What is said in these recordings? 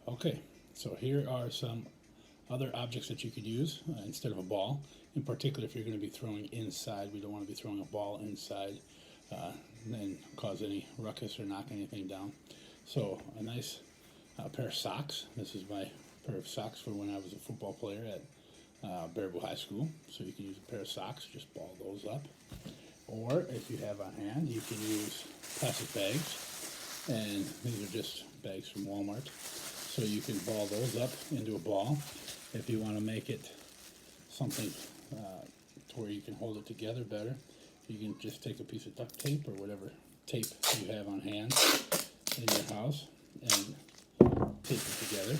Okay, so here are some other objects that you could use instead of a ball. In particular, if you're going to be throwing inside, we don't want to be throwing a ball inside and cause any ruckus or knock anything down. So a nice pair of socks. This is my pair of socks for when I was a football player at Baraboo High School. So you can use a pair of socks, just ball those up. Or if you have on hand, you can use plastic bags. And these are just bags from Walmart. So you can ball those up into a ball. If you want to make it something to where you can hold it together better, you can just take a piece of duct tape or whatever tape you have on hand in your house and tape it together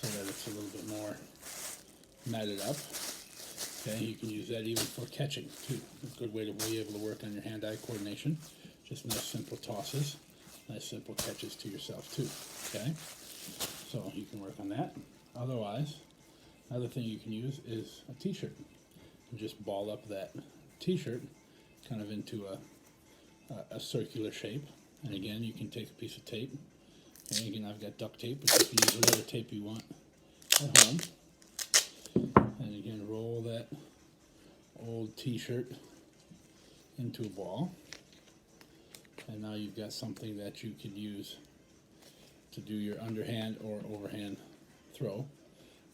so that it's a little bit more matted up. Okay, you can use that even for catching too. A good way to be able to work on your hand-eye coordination. Just nice simple tosses, nice simple catches to yourself too. Okay, so you can work on that. Otherwise, another thing you can use is a t-shirt. And just ball up that t-shirt kind of into a circular shape. And again, you can take a piece of tape. Okay, again, I've got duct tape, but you can use whatever tape you want at home. And again, roll that old t-shirt into a ball. And now you've got something that you can use to do your underhand or overhand throw,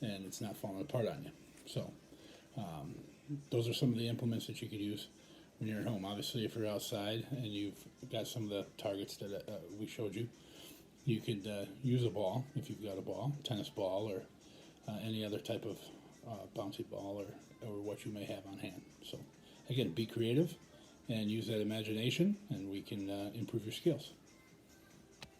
and it's not falling apart on you. So those are some of the implements that you could use when you're at home. Obviously, if you're outside and you've got some of the targets that we showed you, you could use a ball if you've got a ball, tennis ball, or any other type of bouncy ball or what you may have on hand. So again, be creative and use that imagination, and we can improve your skills.